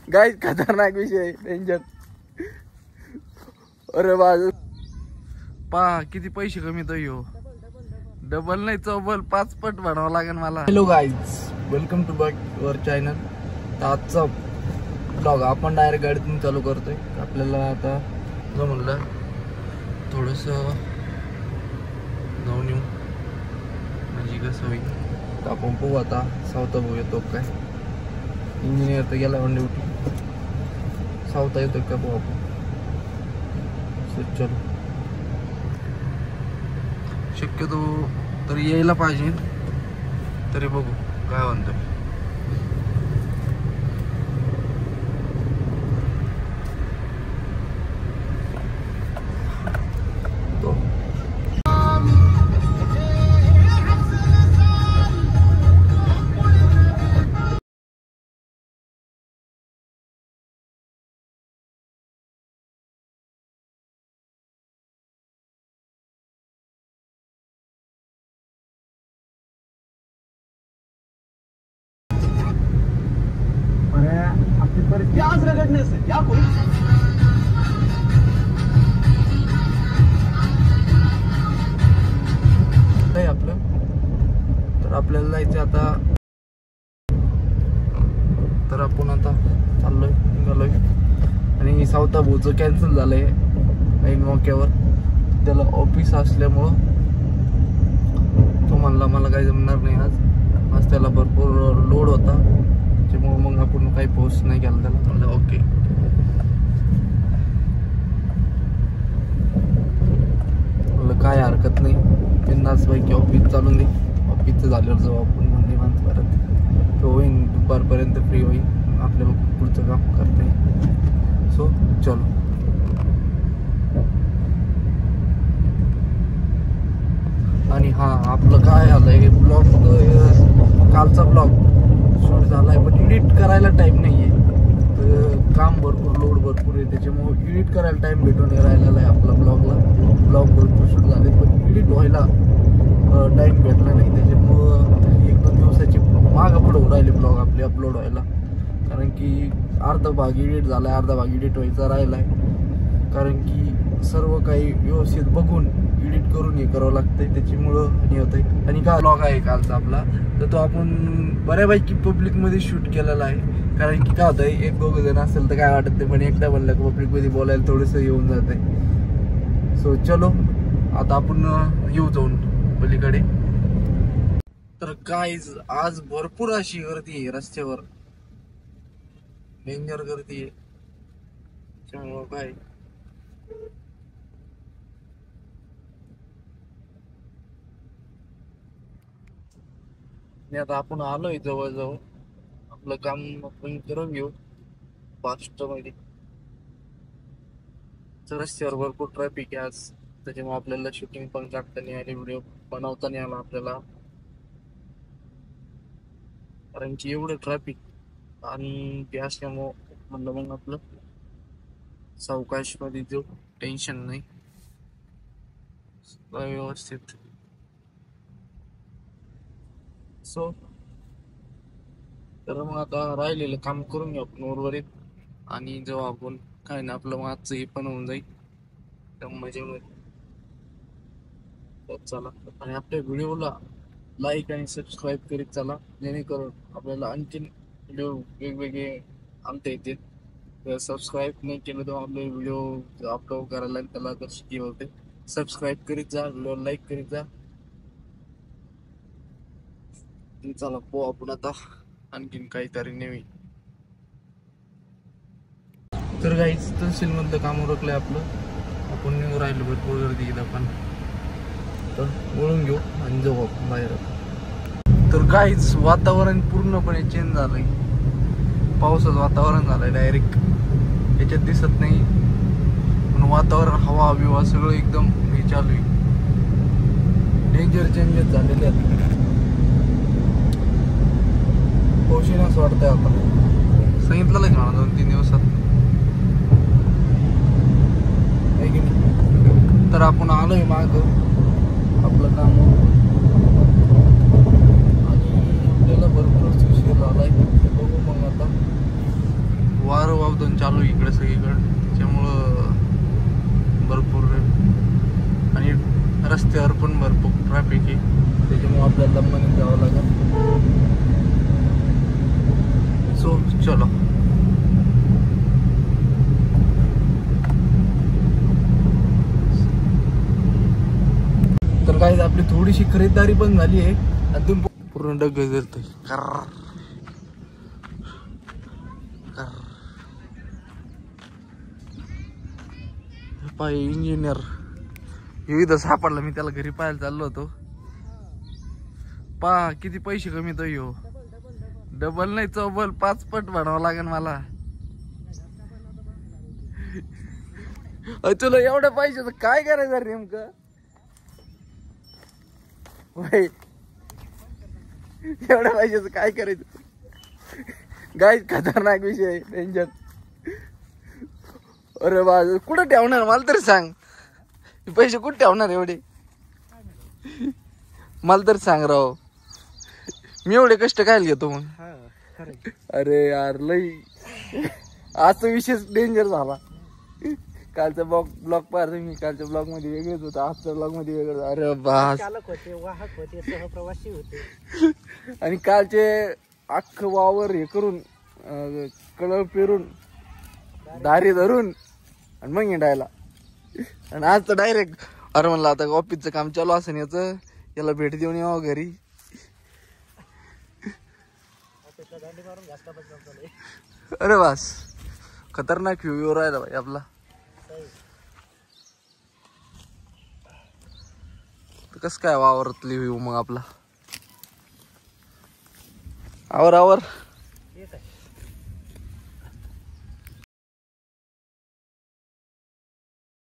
Guys खतरनाक विषय danger. अरे बाजू पहा किती पैसे कमीतो ह्यो. डबल नाही चौबल 5 पट बनावं लागेल मला. Hello guys, welcome to back your channel. आजचा ब्लॉग आपण डायरेक्ट गाडीतून चालू करतोय. आपल्याला आता म्हणलं थोडस जाऊन येऊ म्हणजे कसं होईल. तर आपण पाहू आता सावता भाऊ येतो काय. इंजिनियर तर गेला ऑन ड्युटी. सावता येतो का पाहू आपण. चलो शक्यतो तरी यायला पाहिजे. तरी बघू काय म्हणतोय. आज रगड़ने से क्या कोई आपलं. तर आपल्याला जायचं आता. तर आपण आता चाललोय निघालोय. आणि सावता भाऊचं कॅन्सल झालंय ऐन मौक्यावर. त्याला ऑफिस असल्यामुळं तो म्हणला मला काही जमणार नाही आज त्याला भरपूर लोड होता. त्याच्यामुळे मग आपण काही पोस्ट नाही केला त्याला. म्हणलं ओके. म्हणलं काय हरकत नाही. बिंदास पैकी ऑफिस चालून दे. ऑफिसचं झाल्यावर जाऊ आपण निवांत परत. तो होईन दुपारपर्यंत फ्री होईल. आपल्याला पुढचं काम करता येईल. सो चलो. आणि हा आपलं काय झालंय ब्लॉग. कालचा ब्लॉग शूट झालाय पण एडिट करायला टाइम नाहीये. काम भरपूर लोड भरपूर आहे. त्याच्यामुळे एडिट करायला टाइम भेटून राहिलेला आहे आपला ब्लॉगला. ब्लॉग भरपूर शूट झाले पण एडिट व्हायला टाइम भेटला नाही. त्याच्यामुळं 1-2 दिवसाची मागं पुढं होऊ राहिले ब्लॉग आपले अपलोड व्हायला. कारण की अर्धा भाग एडिट झालाय, अर्धा भाग एडिट व्हायचा राहिलाय. कारण की सर्व काही व्यवस्थित बघून एडिट करून हे करावं लागतंय. त्याच्यामुळं आणि होतंय. आणि काय ब्लॉग आहे कालचा आपला तर तो आपण बऱ्यापैकी पब्लिकमध्ये शूट केलेला आहे. कारण की काय होतंय 1-2 जण असेल तर काय वाटत नाही. पण एकटा म्हणलं की पब्लिकमध्ये बोलायला थोडंसं येऊन जात आहे. सो चलो आता आपण येऊ जाऊन पलीकडे. तर काय आज भरपूर अशी गर्दी आहे रस्त्यावर. डेंजर गर्दी आहे. त्यामुळं काय आता आपण आलोय जवळजवळ. आपलं काम आपण करून घेऊ फास्ट मध्ये. रस्त्यावर भरपूर ट्रॅफिक आहे आज. त्याच्यामुळे आपल्याला शूटिंग पण काढता नाही आली, व्हिडिओ बनवता नाही आला आपल्याला. कारण की एवढं ट्रॅफिक आणि ते असल्यामुळं म्हणलं मग आपलं सावकाश मध्ये जो टेन्शन नाही व्यवस्थित. सो तर मग आता राहिलेलं काम करून घेऊ आपण उर्वरित. आणि जेव्हा आपण काय ना आपलं मागचं हे पण होऊन जाईल तर मजा होईल. चला आणि आपल्या व्हिडिओला लाईक आणि सबस्क्राईब करीत चला. जेणेकरून आपल्याला आणखीन व्हिडिओ वेगवेगळे आणता येतील. तर सबस्क्राईब नाही केलं तर आपले व्हिडिओ अपलोड करायला त्याला तर शिकी होते. सबस्क्राईब करीत जा, व्हिडिओ लाईक करीत जा. चला पो आपण आता आणखीन काहीतरी नवीन. तर गाईच तहसील मधलं काम उरकलंय आपलं. आपण निघून राहिलो भरपूर गर्दी येईल आपण. तर वळून घेऊ आणि जाऊ आपण बाहेर. तर गाईच वातावरण पूर्णपणे चेंज झालंय. पावसाचं वातावरण झालंय डायरेक्ट. याच्यात दिसत नाही पण वातावरण हवा बिवा सगळं एकदम हे चालू आहे. डेंजर चेंजेस झालेले आहेत. पावशीनाच वाटतंय आता. सांगितलं की मला 2-3 दिवसात. तर आपण आलोय माग आपलं काम. आणि आपल्याला भरपूर उशीर झालाय. बघू मग आता. वावधन चालू आहे इकडे सगळीकडे, त्याच्यामुळं भरपूर आणि रस्त्यावर पण भरपूर ट्रॅफिक आहे, त्याच्यामुळे आपल्याला दमाने जावं लागेल. सो चलो. तर काही आपली थोडीशी खरीदारी पण झाली आहे. अजून पूर्ण डग गजरतोय. पाय इंजिनियर इथं सापडला, मी त्याला घरी पाहायला चाललो होतो. किती पैसे कमी तो यो, डबल नाही चौबल 5 पट बनावं लागेल मला. तुला एवढ्या पैशाचं काय करायचं रे नेमकं? एवढ्या पैशाचं काय करायचं? गाय खतरनाक विषय, डेंजर. अरे बा, कुठं ठेवणार मला तरी सांग, पैसे कुठे ठेवणार एवढे मला तरी सांग राव. मी एवढे कष्ट काय घेतो मग? अरे यार लई आजचा विषय डेंजर झाला. कालचा ब्लॉग पाहिला तुम्ही, कालच्या ब्लॉग मध्ये वेगळंच होतं, आजच्या ब्लॉग मध्ये वेगळं. अरे बास, चालक होते, वाहक होते, सहप्रवासी होते. आणि कालचे अख्खं वावर हे करून कळळ पेरून दारी धरून आणि मग हिंडायला. आणि आज तर डायरेक्ट अरे म्हणलं आता ऑफिसचं काम चालू असं याचं, याला भेट देऊन यावं घरी. अरे बास, खतरनाक व्ह्यू राहिला भाई आपला. कस काय वावरातली व्ह्यू मग आपला? आवर